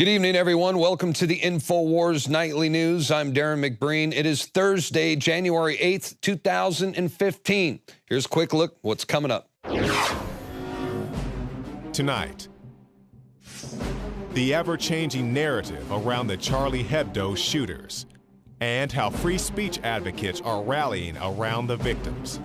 Good evening, everyone. Welcome to the INFOWARS Nightly News. I'm Darren McBreen. It is Thursday, January 8th, 2015. Here's a quick look what's coming up. Tonight, the ever-changing narrative around the Charlie Hebdo shooters and how free speech advocates are rallying around the victims.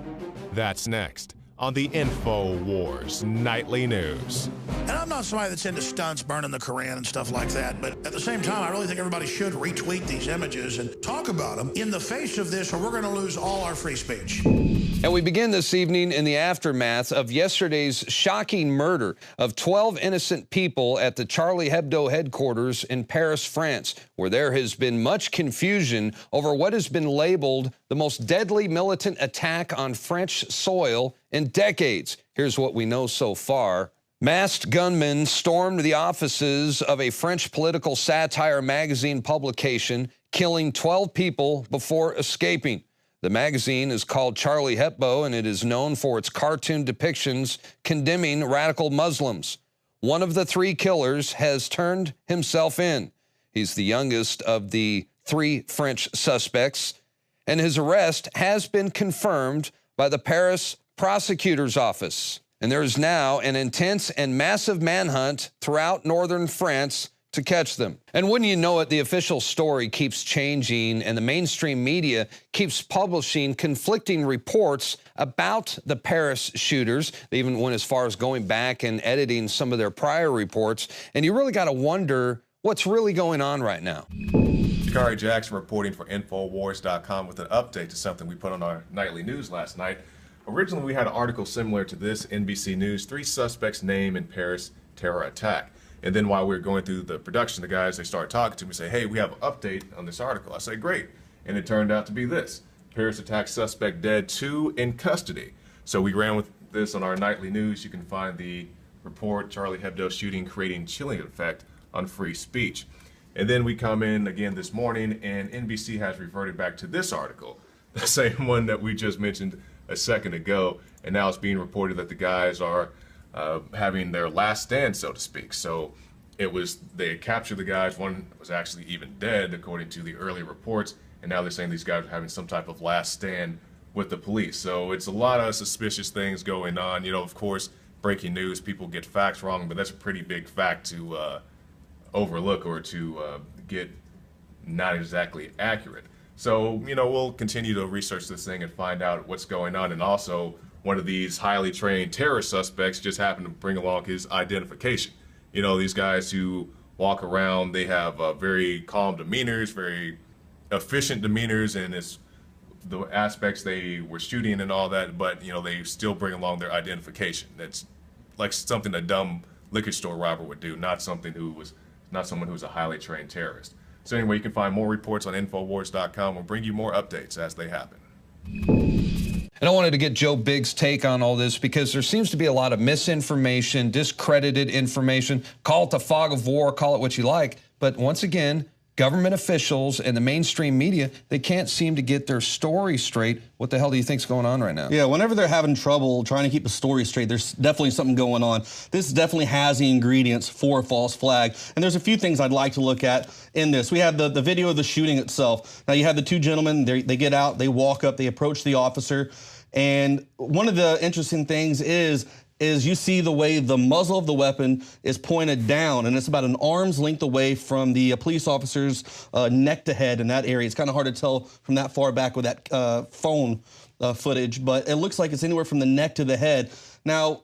That's next on the INFOWARS Nightly News. And I'm not somebody that's into stunts, burning the Koran and stuff like that, but at the same time, I really think everybody should retweet these images and talk about them in the face of this, or we're going to lose all our free speech. And we begin this evening in the aftermath of yesterday's shocking murder of 12 innocent people at the Charlie Hebdo headquarters in Paris, France, where there has been much confusion over what has been labeled the most deadly militant attack on French soil in decades. Here's what we know so far. Masked gunmen stormed the offices of a French political satire magazine publication, killing 12 people before escaping. The magazine is called Charlie Hebdo, and it is known for its cartoon depictions condemning radical Muslims. One of the three killers has turned himself in. He's the youngest of the three French suspects, and his arrest has been confirmed by the Paris prosecutor's office. And there is now an intense and massive manhunt throughout northern France to catch them. And wouldn't you know it, the official story keeps changing and the mainstream media keeps publishing conflicting reports about the Paris shooters. They even went as far as going back and editing some of their prior reports. And you really got to wonder what's really going on right now. Kari Jackson reporting for INFOWARS.com with an update to something we put on our nightly news last night. Originally, we had an article similar to this, NBC News, 3 suspects named in Paris terror attack. And then while we were going through the production, the guys, they started talking to me and say, hey, we have an update on this article. I say, great. And it turned out to be this. Paris attack suspect dead, 2 in custody. So we ran with this on our nightly news. You can find the report, Charlie Hebdo shooting creating chilling effect on free speech. And then we come in again this morning and NBC has reverted back to this article, the same one that we just mentioned a second ago, and now it's being reported that the guys are having their last stand, so to speak. So it was, they had captured the guys, one was actually even dead according to the early reports, and now they're saying these guys are having some type of last stand with the police. So it's a lot of suspicious things going on. You know, of course, breaking news, people get facts wrong, but that's a pretty big fact to overlook or to get not exactly accurate. So, you know, we'll continue to research this thing and find out what's going on. And also, one of these highly trained terrorist suspects just happened to bring along his identification. You know, these guys who walk around, they have very calm demeanors, very efficient demeanors, and it's the aspects they were shooting and all that, but, you know, they still bring along their identification. That's like something a dumb liquor store robber would do, not someone who's a highly trained terrorist. So anyway, you can find more reports on INFOWARS.com. We'll bring you more updates as they happen. And I wanted to get Joe Biggs' take on all this because there seems to be a lot of misinformation, discredited information. Call it the fog of war, call it what you like. But once again, government officials and the mainstream media, they can't seem to get their story straight. What the hell do you think's going on right now? Yeah, whenever they're having trouble trying to keep the story straight, there's definitely something going on. This definitely has the ingredients for a false flag. And there's a few things I'd like to look at in this. We have the video of the shooting itself. Now you have the 2 gentlemen, they get out, they walk up, they approach the officer. And one of the interesting things is you see the way the muzzle of the weapon is pointed down, and it's about an arm's length away from the police officer's neck to head in that area. It's kind of hard to tell from that far back with that phone footage, but it looks like it's anywhere from the neck to the head. Now,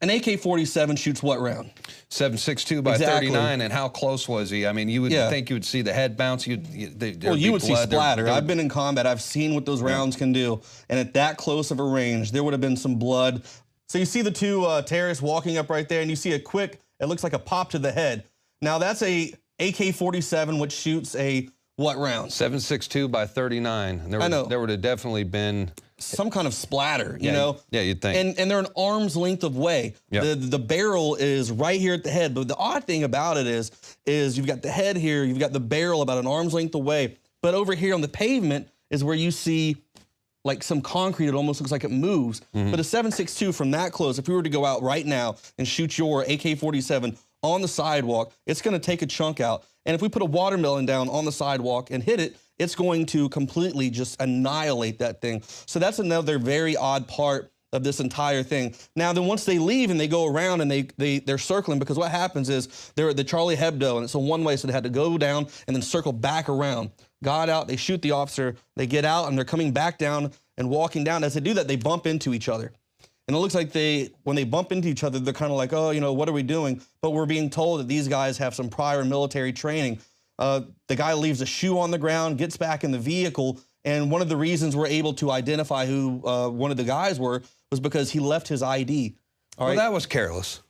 an AK-47 shoots what round? 7.62 by 39, and how close was he? I mean, you would think you would see the head bounce. You would see splatter. I've been in combat. I've seen what those rounds can do, and at that close of a range, there would have been some blood. So you see the 2 terrorists walking up right there, and you see a quick, it looks like a pop to the head. Now that's a AK-47, which shoots a what round? 7.62 by 39. I know. There would have definitely been some kind of splatter, you know? Yeah, you'd think. And they're an arm's length away. Yep. The barrel is right here at the head. But the odd thing about it is you've got the head here, you've got the barrel about an arm's length away. But over here on the pavement is where you see like some concrete. It almost looks like it moves. But a 7.62 from that close, if we were to go out right now and shoot your AK-47 on the sidewalk, it's going to take a chunk out. And if we put a watermelon down on the sidewalk and hit it, it's going to completely just annihilate that thing. So that's another very odd part of this entire thing. Now, then once they leave and they go around and they're circling, because what happens is they're at the Charlie Hebdo and it's a one-way, so they had to go down and then circle back around. Got out, they shoot the officer, they get out and they're coming back down and walking down. As they do that, they bump into each other. And it looks like when they bump into each other, they're kind of like, oh, you know, what are we doing? But we're being told that these guys have some prior military training. The guy leaves a shoe on the ground, gets back in the vehicle, and one of the reasons we're able to identify who one of the guys was because he left his ID. Well, that was careless.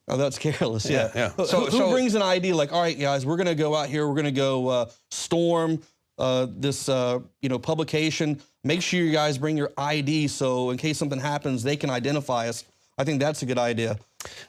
Oh, that's careless, yeah. So who brings an ID like, all right, guys, we're going to go out here, we're going to go storm this publication. Make sure you guys bring your ID so in case something happens, they can identify us. I think that's a good idea.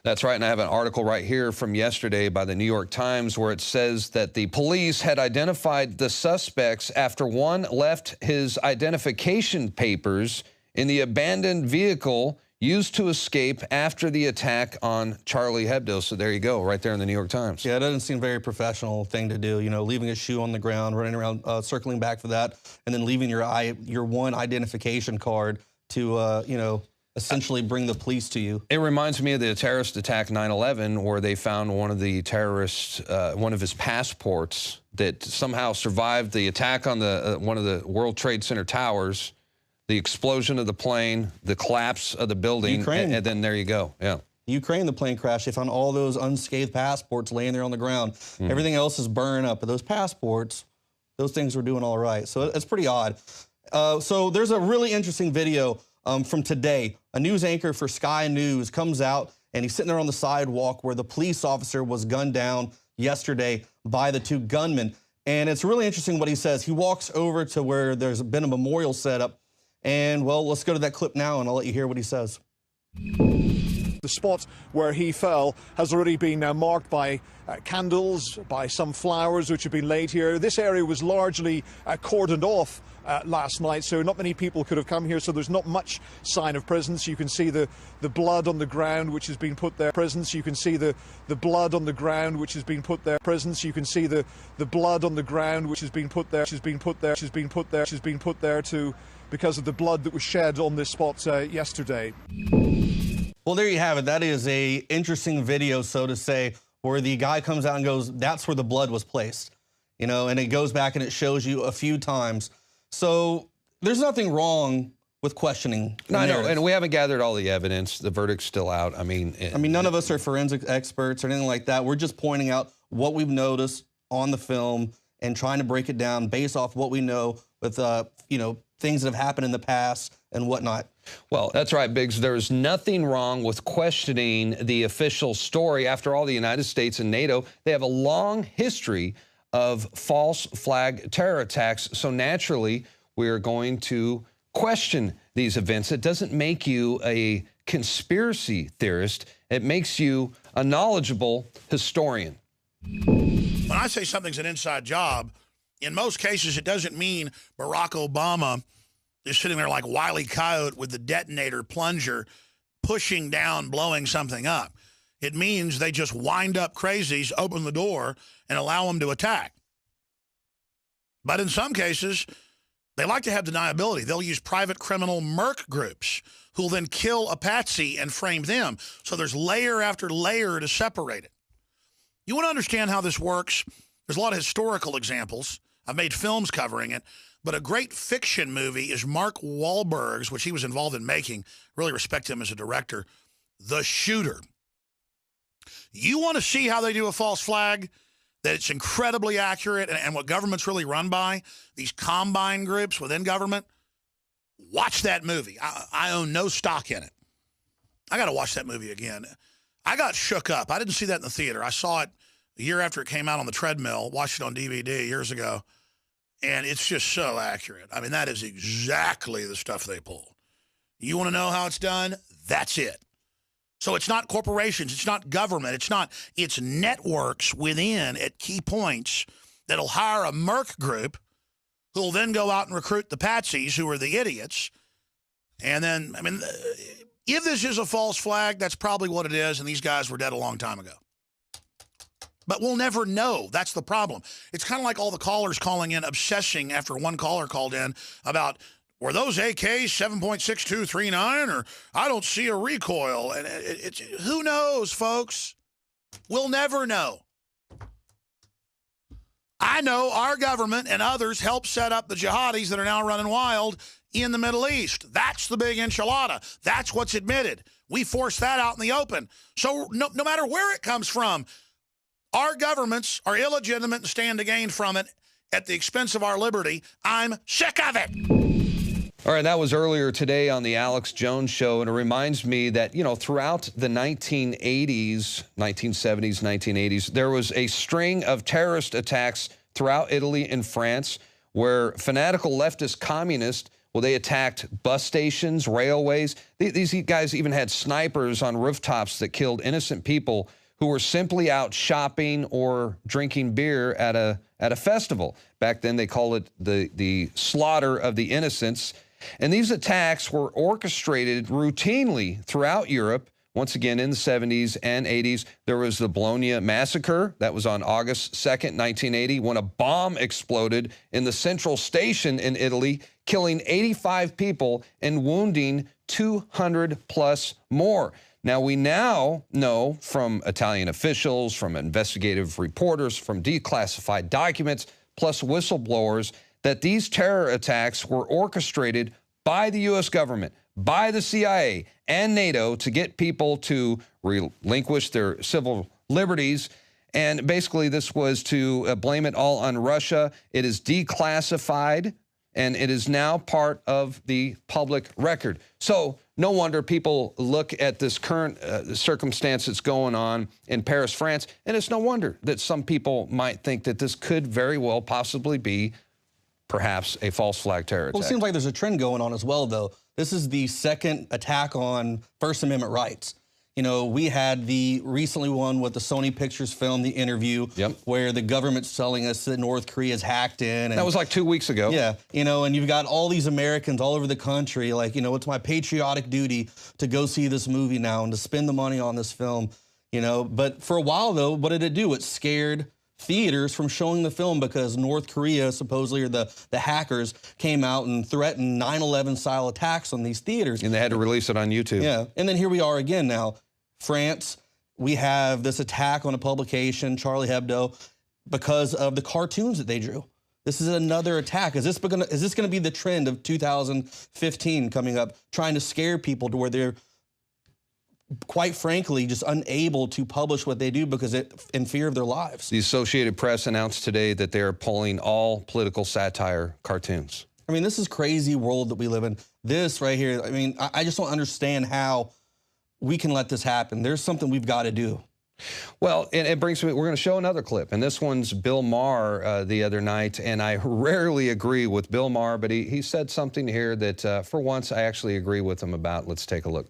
That's right, and I have an article right here from yesterday by the New York Times where it says that the police had identified the suspects after one left his identification papers in the abandoned vehicle used to escape after the attack on Charlie Hebdo. So there you go, right there in the New York Times. Yeah, it doesn't seem a very professional thing to do, you know, leaving a shoe on the ground, running around, circling back for that, and then leaving your one identification card to, essentially bring the police to you. It reminds me of the terrorist attack 9/11, where they found one of the terrorists, one of his passports that somehow survived the attack on the one of the World Trade Center towers, the explosion of the plane, the collapse of the building, Ukraine. And then there you go. Yeah. Ukraine, the plane crash, they found all those unscathed passports laying there on the ground. Everything else is burned up, but those passports, those things were doing all right. So it's pretty odd. So there's a really interesting video from today. A news anchor for Sky News comes out and he's sitting there on the sidewalk where the police officer was gunned down yesterday by the two gunmen. And it's really interesting what he says. He walks over to where there's been a memorial set up. And, well, let's go to that clip now and I'll let you hear what he says. The spot where he fell has already been now marked by candles, by some flowers which have been laid here. This area was largely cordoned off last night, so not many people could have come here, so there's not much sign of presence. You can see the blood on the ground which has been put there. Presence. You can see the blood on the ground which has been put there. Presence. You can see the blood on the ground which has been put there. Because of the blood that was shed on this spot yesterday. Well, there you have it. That is a interesting video, so to say, where the guy comes out and goes, that's where the blood was placed. You know, and it goes back and it shows you a few times. So there's nothing wrong with questioning. No, no, and we haven't gathered all the evidence. The verdict's still out. I mean, none of us are forensic experts or anything like that. We're just pointing out what we've noticed on the film and trying to break it down based off what we know with, things that have happened in the past and whatnot. Well, that's right, Biggs. There's nothing wrong with questioning the official story. After all, the United States and NATO, they have a long history of false flag terror attacks. So naturally, we're going to question these events. It doesn't make you a conspiracy theorist. It makes you a knowledgeable historian. When I say something's an inside job, in most cases, it doesn't mean Barack Obama is sitting there like Wile E. Coyote with the detonator plunger, pushing down, blowing something up. It means they just wind up crazies, open the door, and allow them to attack. But in some cases, they like to have deniability. They'll use private criminal merc groups who'll then kill a patsy and frame them. So there's layer after layer to separate it. You want to understand how this works? There's a lot of historical examples. I've made films covering it. But a great fiction movie is Mark Wahlberg's, which he was involved in making. Really respect him as a director. The Shooter. You want to see how they do a false flag? That it's incredibly accurate and what government's really run by? These combine groups within government? Watch that movie. I own no stock in it. I got to watch that movie again. I got shook up. I didn't see that in the theater. I saw it a year after it came out on the treadmill, watched it on DVD years ago. And it's just so accurate. I mean, that is exactly the stuff they pull. You want to know how it's done? That's it. So it's not corporations. It's not government. It's networks within at key points that'll hire a merc group who'll then go out and recruit the patsies who are the idiots. And then, I mean, if this is a false flag, that's probably what it is. And these guys were dead a long time ago. But we'll never know. That's the problem. It's kind of like all the callers calling in, obsessing after one caller called in about, were those AKs 7.6239, or I don't see a recoil. And who knows, folks? We'll never know. I know our government and others helped set up the jihadis that are now running wild in the Middle East. That's the big enchilada. That's what's admitted. We forced that out in the open. So no matter where it comes from, our governments are illegitimate and stand to gain from it at the expense of our liberty. I'm sick of it. All right, that was earlier today on the Alex Jones Show, and it reminds me that, you know, throughout the 1980s, 1970s, 1980s, there was a string of terrorist attacks throughout Italy and France where fanatical leftist communists, well, they attacked bus stations, railways. These guys even had snipers on rooftops that killed innocent people who were simply out shopping or drinking beer at a festival. Back then, they called it the slaughter of the innocents. And these attacks were orchestrated routinely throughout Europe. Once again, in the 70s and 80s, there was the Bologna massacre. That was on August 2nd, 1980, when a bomb exploded in the central station in Italy, killing 85 people and wounding 200 plus more. Now, we now know from Italian officials, from investigative reporters, from declassified documents, plus whistleblowers, that these terror attacks were orchestrated by the U.S. government, by the CIA and NATO to get people to relinquish their civil liberties. And basically, this was to blame it all on Russia. It is declassified, and it is now part of the public record. So no wonder people look at this current circumstance that's going on in Paris, France, and it's no wonder that some people might think that this could very well possibly be perhaps a false flag terror attack. Well, it seems like there's a trend going on as well, though. This is the second attack on First Amendment rights. You know, we had the recently one with the Sony Pictures film, The Interview, where the government's telling us that North Korea's hacked in. And, that was like 2 weeks ago. Yeah, you know, and you've got all these Americans all over the country, like, you know, it's my patriotic duty to go see this movie now and to spend the money on this film, you know. But for a while, though, what did it do? It scared theaters from showing the film because North Korea, supposedly, or the hackers came out and threatened 9/11 style attacks on these theaters. And they had to release it on YouTube. Yeah, and then here we are again now. France, we have this attack on a publication, Charlie Hebdo, because of the cartoons that they drew. This is another attack. Is this gonna be the trend of 2015 coming up, trying to scare people to where they're, quite frankly, just unable to publish what they do because in fear of their lives? The Associated Press announced today that they are pulling all political satire cartoons. I mean, this is crazy world that we live in. This right here, I mean, I just don't understand how we can let this happen. There's something we've got to do. Well, and it brings me, we're going to show another clip, and this one's Bill Maher the other night, and I rarely agree with Bill Maher, but he said something here that for once I actually agree with him about. Let's take a look.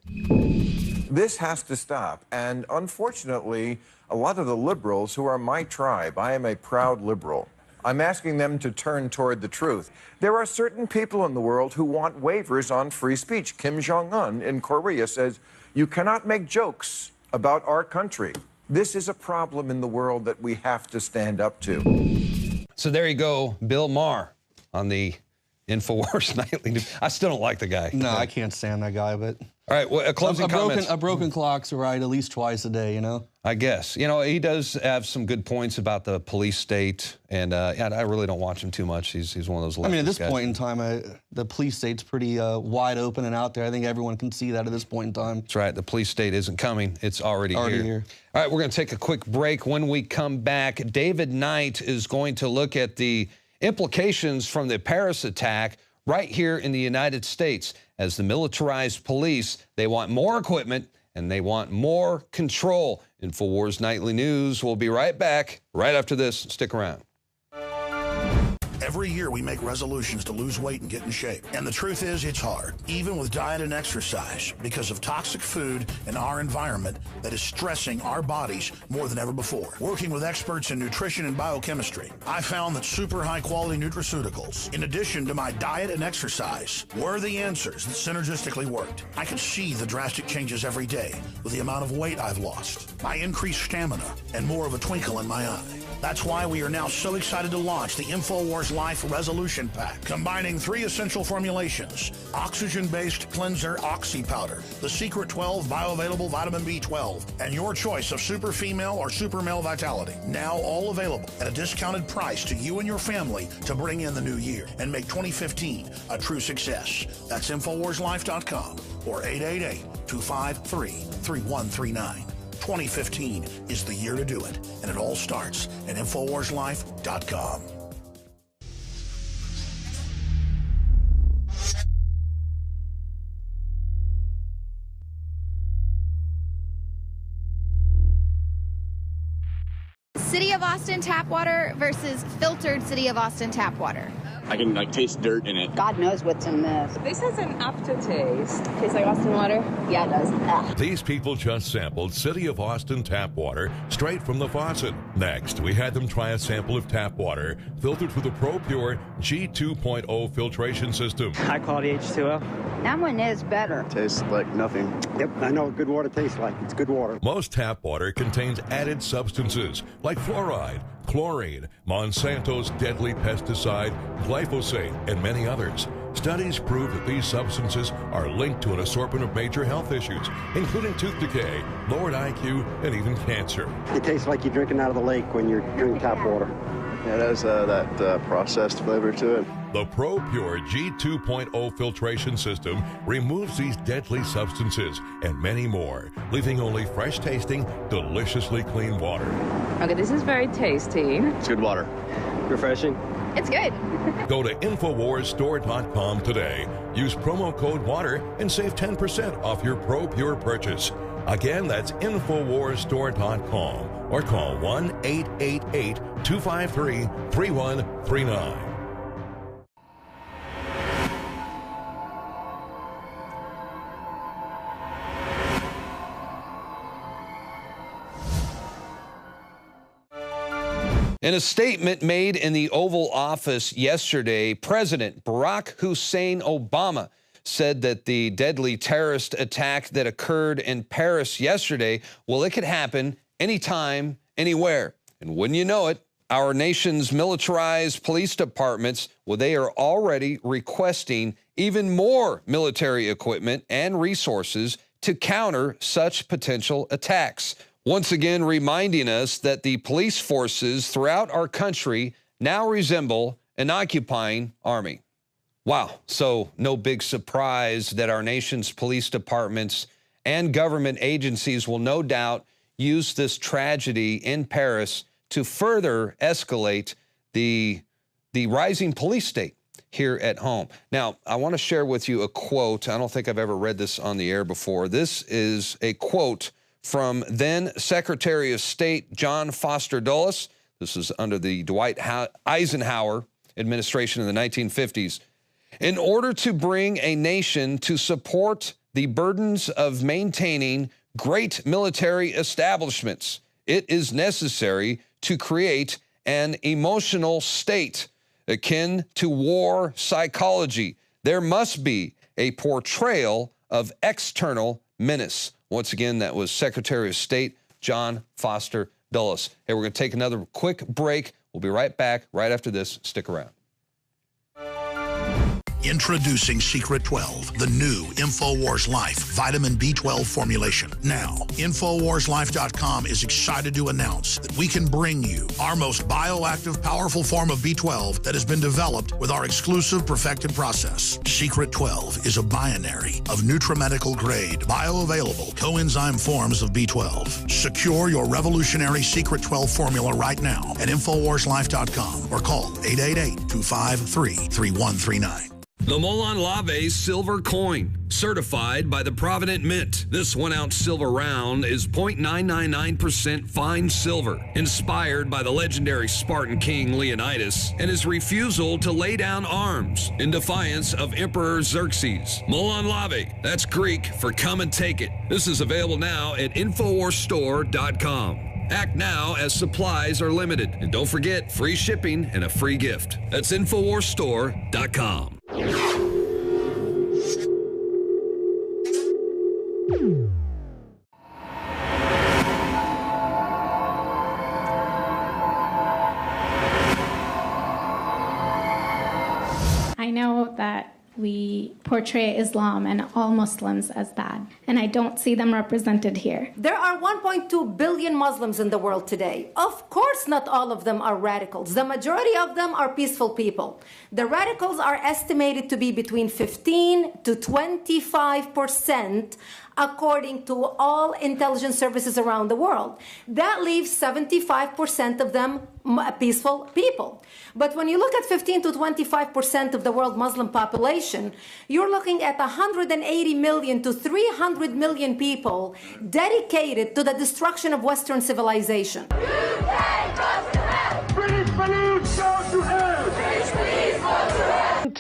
This has to stop, and unfortunately, a lot of the liberals who are my tribe, I am a proud liberal, I'm asking them to turn toward the truth. There are certain people in the world who want waivers on free speech. Kim Jong-un in Korea says, you cannot make jokes about our country. This is a problem in the world that we have to stand up to. So there you go, Bill Maher on the INFOWARS Nightly News. I still don't like the guy. No, I can't stand that guy, but... All right, well, closing comments. A broken clock's right at least twice a day, you know? I guess. You know, he does have some good points about the police state, and I really don't watch him too much. He's one of those leftist I mean, at this guys. point in time, the police state's pretty wide open and out there. I think everyone can see that at this point in time. That's right. The police state isn't coming. It's already here. All right, we're going to take a quick break. When we come back, David Knight is going to look at the implications from the Paris attack right here in the United States. As the militarized police, they want more equipment and they want more control. INFOWARS Nightly News. We'll be right back right after this. Stick around. Every year we make resolutions to lose weight and get in shape. And the truth is, it's hard, even with diet and exercise, because of toxic food and our environment that is stressing our bodies more than ever before. Working with experts in nutrition and biochemistry, I found that super high-quality nutraceuticals, in addition to my diet and exercise, were the answers that synergistically worked. I could see the drastic changes every day with the amount of weight I've lost, my increased stamina, and more of a twinkle in my eye. That's why we are now so excited to launch the INFOWARS Life Resolution Pack, combining 3 essential formulations: oxygen-based cleanser Oxy Powder, the Secret 12 bioavailable vitamin B12, and your choice of super female or super male vitality. Now all available at a discounted price to you and your family to bring in the new year and make 2015 a true success. That's InfoWarsLife.com or 888-253-3139. 2015 is the year to do it, and it all starts at InfoWarsLife.com. City of Austin tap water versus filtered City of Austin tap water. I can taste dirt in it. God knows what's in this. This has an aftertaste. Tastes like Austin water? Yeah, it does. Ugh. These people just sampled City of Austin tap water straight from the faucet. Next, we had them try a sample of tap water filtered through the Pro Pure G2.0 filtration system. High quality H2O. That one is better. Tastes like nothing. Yep, I know what good water tastes like. It's good water. Most tap water contains added substances like fluoride, chlorine, Monsanto's deadly pesticide, glyphosate, and many others. Studies prove that these substances are linked to an assortment of major health issues, including tooth decay, lowered IQ, and even cancer. It tastes like you're drinking out of the lake when you're drinking tap water. Yeah, it has that processed flavor to it. The Pro Pure G2.0 filtration system removes these deadly substances and many more, leaving only fresh-tasting, deliciously clean water. Okay, this is very tasty. It's good water. Refreshing. It's good. Go to InfoWarsStore.com today. Use promo code WATER and save 10% off your Pro Pure purchase. Again, that's InfoWarsStore.com or call 1-888-253-3139. In a statement made in the Oval Office yesterday, President Barack Hussein Obama said that the deadly terrorist attack that occurred in Paris yesterday, well, it could happen anytime, anywhere. And wouldn't you know it, our nation's militarized police departments, well, they are already requesting even more military equipment and resources to counter such potential attacks. Once again, reminding us that the police forces throughout our country now resemble an occupying army. Wow, so no big surprise that our nation's police departments and government agencies will no doubt use this tragedy in Paris to further escalate the rising police state here at home. Now, I want to share with you a quote. I don't think I've ever read this on the air before. This is a quote from then Secretary of State John Foster Dulles. This is under the Dwight Eisenhower administration in the 1950s. In order to bring a nation to support the burdens of maintaining great military establishments, it is necessary to create an emotional state akin to war psychology. There must be a portrayal of external menace. Once again, that was Secretary of State John Foster Dulles. Hey, we're going to take another quick break. We'll be right back right after this. Stick around. Introducing Secret 12, the new InfoWars Life vitamin B12 formulation. Now, InfoWarsLife.com is excited to announce that we can bring you our most bioactive, powerful form of B12 that has been developed with our exclusive perfected process. Secret 12 is a binary of nutramedical grade, bioavailable coenzyme forms of B12. Secure your revolutionary Secret 12 formula right now at InfoWarsLife.com or call 888-253-3139. The Molon Lave silver coin, certified by the Provident Mint. This 1-ounce silver round is 0.999% fine silver, inspired by the legendary Spartan king Leonidas and his refusal to lay down arms in defiance of Emperor Xerxes. Molon Lave, that's Greek for come and take it. This is available now at INFOWARSstore.com. Act now as supplies are limited. And don't forget, free shipping and a free gift. That's INFOWARSstore.com. I know that we portray Islam and all Muslims as bad, and I don't see them represented here. There are 1.2 billion Muslims in the world today. Of course, not all of them are radicals. The majority of them are peaceful people. The radicals are estimated to be between 15 to 25%, according to all intelligence services around the world. That leaves 75% of them peaceful people. But when you look at 15 to 25% of the world Muslim population, you're looking at 180 million to 300 million people dedicated to the destruction of Western civilization.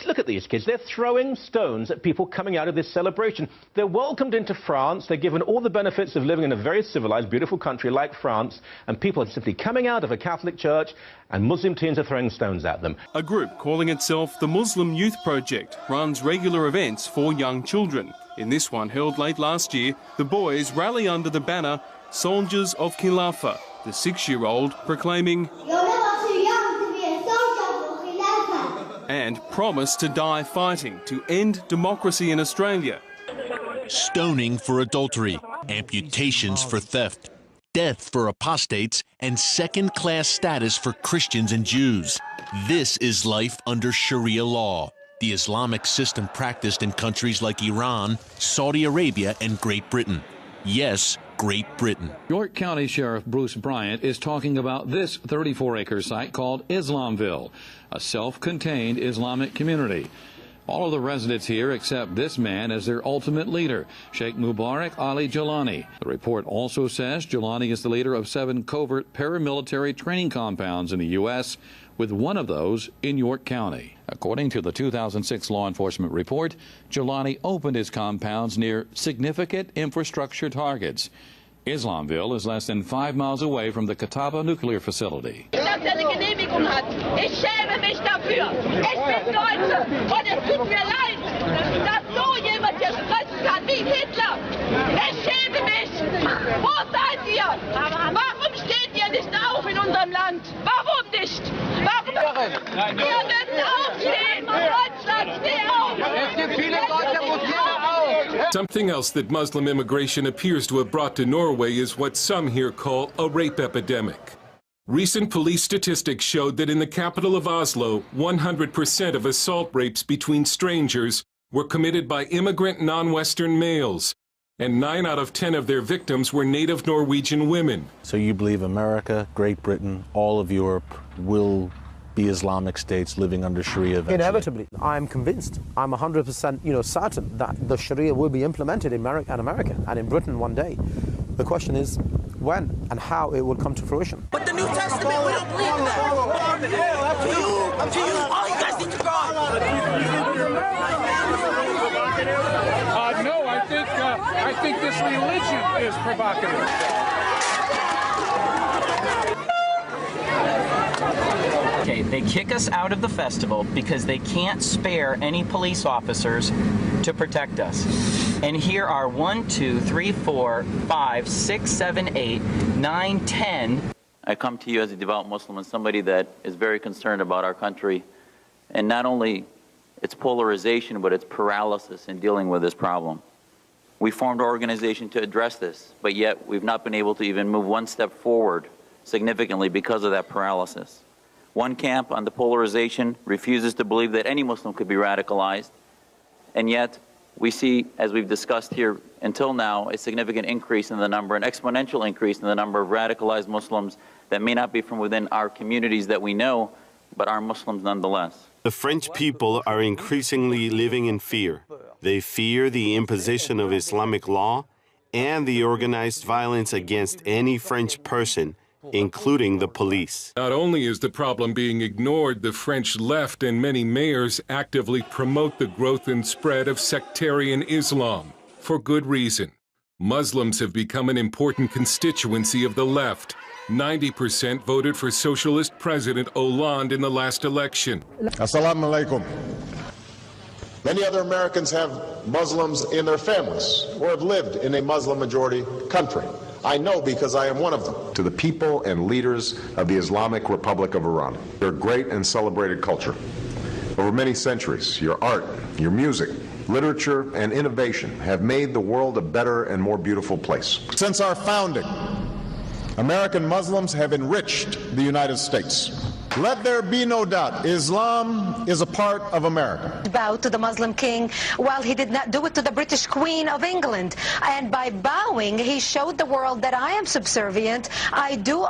Look at these kids. They're throwing stones at people coming out of this celebration. They're welcomed into France. They're given all the benefits of living in a very civilized, beautiful country like France. And people are simply coming out of a Catholic church, and Muslim teens are throwing stones at them. A group calling itself the Muslim Youth Project runs regular events for young children. In this one, held late last year, the boys rally under the banner Soldiers of Khilafah, the 6-year-old proclaiming, "You're never too young to be a soldier for Khilafah," and promise to die fighting to end democracy in Australia. Stoning for adultery, amputations for theft, death for apostates, and second-class status for Christians and Jews. This is life under Sharia law, the Islamic system practiced in countries like Iran, Saudi Arabia, and Great Britain. Yes, Great Britain. York County Sheriff Bruce Bryant is talking about this 34-acre site called Islamville, a self-contained Islamic community. All of the residents here accept this man as their ultimate leader, Sheikh Mubarak Ali Jilani. The report also says Jilani is the leader of 7 covert paramilitary training compounds in the U.S., with one of those in York County. According to the 2006 law enforcement report, Jilani opened his compounds near significant infrastructure targets. Islamville is less than 5 miles away from the Catawba nuclear facility. Something else that Muslim immigration appears to have brought to Norway is what some here call a rape epidemic. Recent police statistics showed that in the capital of Oslo, 100% of assault rapes between strangers were committed by immigrant non-Western males, and 9 out of 10 of their victims were native Norwegian women. So you believe America, Great Britain, all of Europe will be Islamic states living under Sharia eventually? Inevitably. I'm convinced. I'm 100% certain that the Sharia will be implemented in America and in Britain one day. The question is when and how it will come to fruition. But the New Testament, we don't believe in that. Up to you. All you guys need to go. No, I think this religion is provocative. Okay, they kick us out of the festival because they can't spare any police officers to protect us. And here are 1, 2, 3, 4, 5, 6, 7, 8, 9, 10. I come to you as a devout Muslim and somebody that is very concerned about our country, and not only its polarization, but its paralysis in dealing with this problem. We formed our organization to address this, but yet we've not been able to even move one step forward significantly because of that paralysis. One camp on the polarization refuses to believe that any Muslim could be radicalized, and yet we see, as we've discussed here until now, a significant increase in the number, an exponential increase in the number of radicalized Muslims that may not be from within our communities that we know, but are Muslims nonetheless. The French people are increasingly living in fear. They fear the imposition of Islamic law and the organized violence against any French person, including the police. Not only is the problem being ignored, the French left and many mayors actively promote the growth and spread of sectarian Islam. For good reason. Muslims have become an important constituency of the left. 90% voted for Socialist President Hollande in the last election. Assalamu alaikum. Many other Americans have Muslims in their families or have lived in a Muslim-majority country. I know because I am one of them. To the people and leaders of the Islamic Republic of Iran, your great and celebrated culture. Over many centuries, your art, your music, literature, and innovation have made the world a better and more beautiful place. Since our founding, American Muslims have enriched the United States. Let there be no doubt, Islam is a part of America. Bow to the Muslim king while he did not do it to the British Queen of England. And by bowing, he showed the world that I am subservient. I do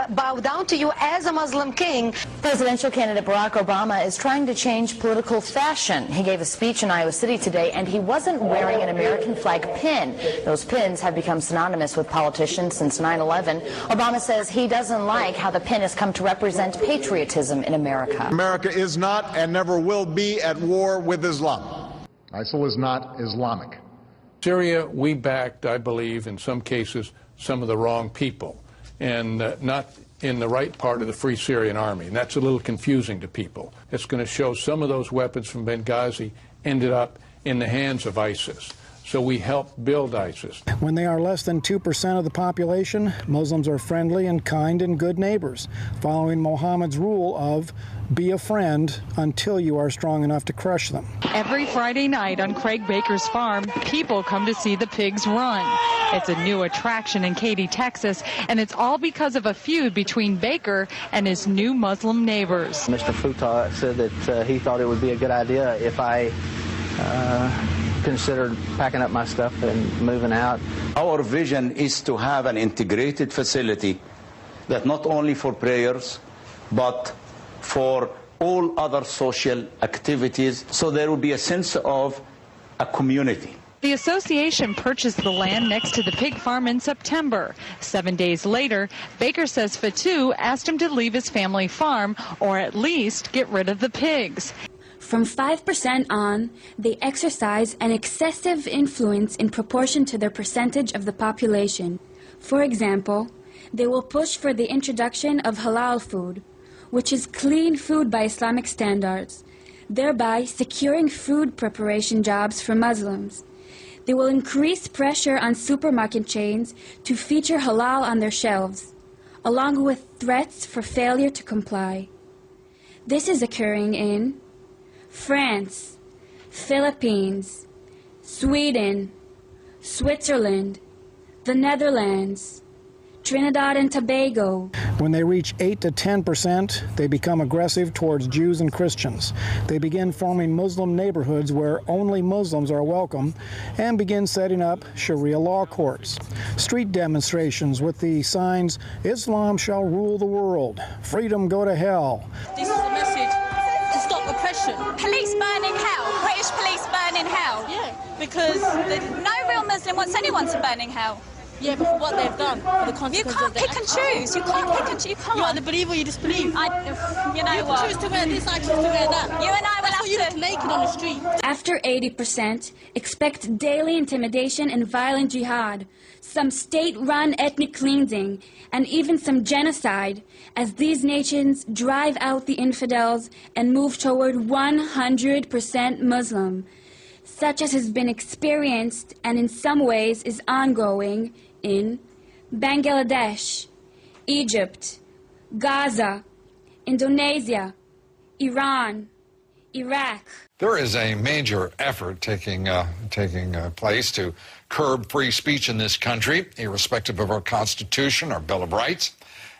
bow down to you as a Muslim king. Presidential candidate Barack Obama is trying to change political fashion. He gave a speech in Iowa City today, and he wasn't wearing an American flag pin. Those pins have become synonymous with politicians since 9/11. Obama says he doesn't like how the pin has come to represent patriotism in America. America is not and never will be at war with Islam. ISIL is not Islamic. Syria, we backed, I believe, in some cases, some of the wrong people, and not in the right part of the Free Syrian Army. And that's a little confusing to people. It's going to show some of those weapons from Benghazi ended up in the hands of ISIS. So we helped build ISIS. When they are less than 2% of the population, Muslims are friendly and kind and good neighbors, following Muhammad's rule of be a friend until you are strong enough to crush them. Every Friday night on Craig Baker's farm, people come to see the pigs run. It's a new attraction in Katy, Texas, and it's all because of a feud between Baker and his new Muslim neighbors. Mr. Futa said that he thought it would be a good idea if I considered packing up my stuff and moving out. Our vision is to have an integrated facility that not only for prayers, but for all other social activities, so there will be a sense of a community. The association purchased the land next to the pig farm in September. 7 days later, Baker says Fatu asked him to leave his family farm or at least get rid of the pigs. From 5% on, they exercise an excessive influence in proportion to their percentage of the population. For example, they will push for the introduction of halal food, which is clean food by Islamic standards, thereby securing food preparation jobs for Muslims. They will increase pressure on supermarket chains to feature halal on their shelves, along with threats for failure to comply. This is occurring in France, Philippines, Sweden, Switzerland, the Netherlands, Trinidad and Tobago. When they reach 8 to 10%, they become aggressive towards Jews and Christians. They begin forming Muslim neighborhoods where only Muslims are welcome and begin setting up Sharia law courts. Street demonstrations with the signs, Islam shall rule the world, freedom go to hell. This is the message to stop oppression. Police burn in hell. British police burn in hell. Yeah. Because no real Muslim wants anyone to burn in hell. Yeah, but for what they've done, for the consequences. You can't pick and choose. You can't pick and choose. You can't. You either believe or you disbelieve. You know what? You choose to wear this, I choose to wear that. You and I will have to. You look naked on the street. After 80%, expect daily intimidation and violent jihad, some state-run ethnic cleansing, and even some genocide, as these nations drive out the infidels and move toward 100% Muslim, such as has been experienced and in some ways is ongoing in Bangladesh, Egypt, Gaza, Indonesia, Iran, Iraq. There is a major effort taking place to curb free speech in this country, irrespective of our Constitution, our Bill of Rights.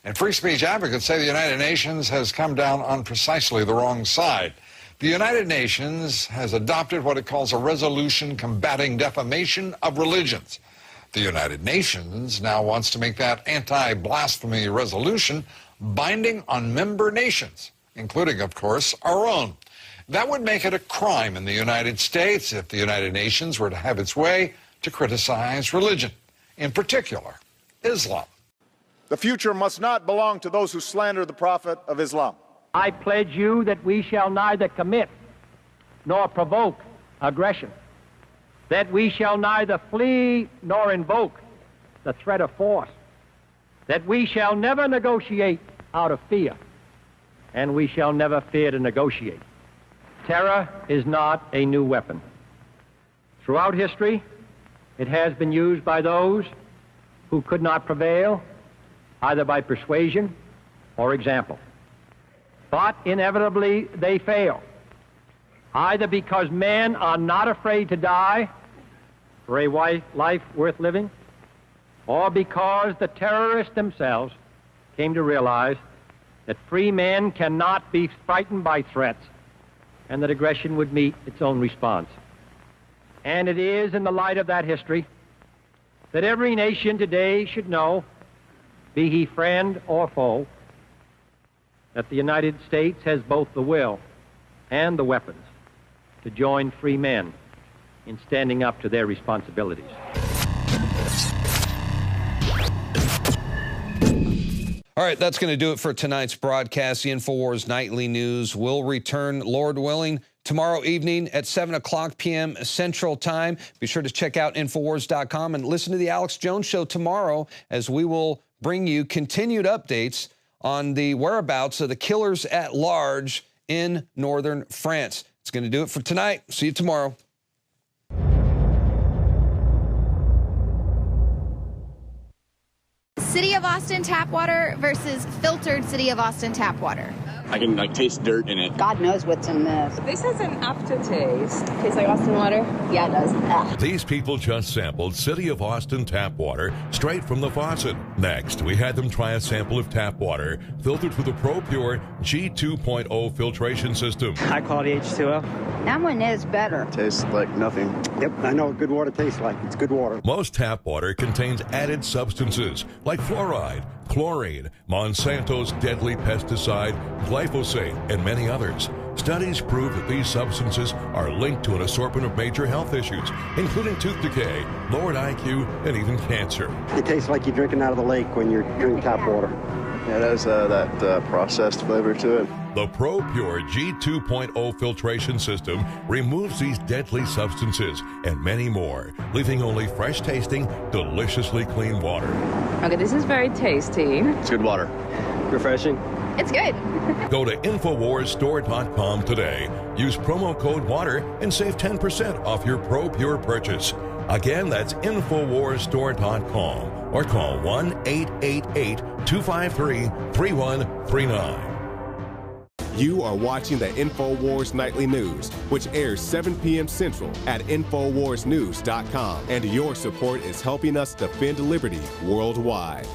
And free speech advocates say the United Nations has come down on precisely the wrong side. The United Nations has adopted what it calls a resolution combating defamation of religions. The United Nations now wants to make that anti-blasphemy resolution binding on member nations, including, of course, our own. That would make it a crime in the United States if the United Nations were to have its way to criticize religion, in particular, Islam. The future must not belong to those who slander the Prophet of Islam. I pledge you that we shall neither commit nor provoke aggression, that we shall neither flee nor invoke the threat of force, that we shall never negotiate out of fear, and we shall never fear to negotiate. Terror is not a new weapon. Throughout history, it has been used by those who could not prevail either by persuasion or example. But inevitably they fail, either because men are not afraid to die for a life worth living, or because the terrorists themselves came to realize that free men cannot be frightened by threats and that aggression would meet its own response. And it is in the light of that history that every nation today should know, be he friend or foe, that the United States has both the will and the weapons to join free men in standing up to their responsibilities. All right, that's going to do it for tonight's broadcast. The INFOWARS Nightly News will return, Lord willing, tomorrow evening at 7 o'clock p.m. Central Time. Be sure to check out Infowars.com and listen to The Alex Jones Show tomorrow, as we will bring you continued updates on the whereabouts of the killers at large in northern France. It's going to do it for tonight. See you tomorrow. City of Austin tap water versus filtered City of Austin tap water. I can taste dirt in it. God knows what's in this. This has an aftertaste. Tastes like Austin water? Yeah, it does. Ugh. These people just sampled City of Austin tap water straight from the faucet. Next, we had them try a sample of tap water filtered through the ProPure G2.0 filtration system. High quality H2O. That one is better. Tastes like nothing. Yep, I know what good water tastes like. It's good water. Most tap water contains added substances like fluoride, chlorine, Monsanto's deadly pesticide, glyphosate, and many others. Studies prove that these substances are linked to an assortment of major health issues, including tooth decay, lowered IQ, and even cancer. It tastes like you're drinking out of the lake when you're drinking tap water. Yeah, it has that processed flavor to it. The ProPure G2.0 filtration system removes these deadly substances and many more, leaving only fresh-tasting, deliciously clean water. Okay, this is very tasty. It's good water. Refreshing. It's good. Go to InfoWarsStore.com today. Use promo code WATER and save 10% off your ProPure purchase. Again, that's InfoWarsStore.com or call 1-888-253-3139. You are watching the InfoWars Nightly News, which airs 7 p.m. Central at InfoWarsNews.com. And your support is helping us defend liberty worldwide.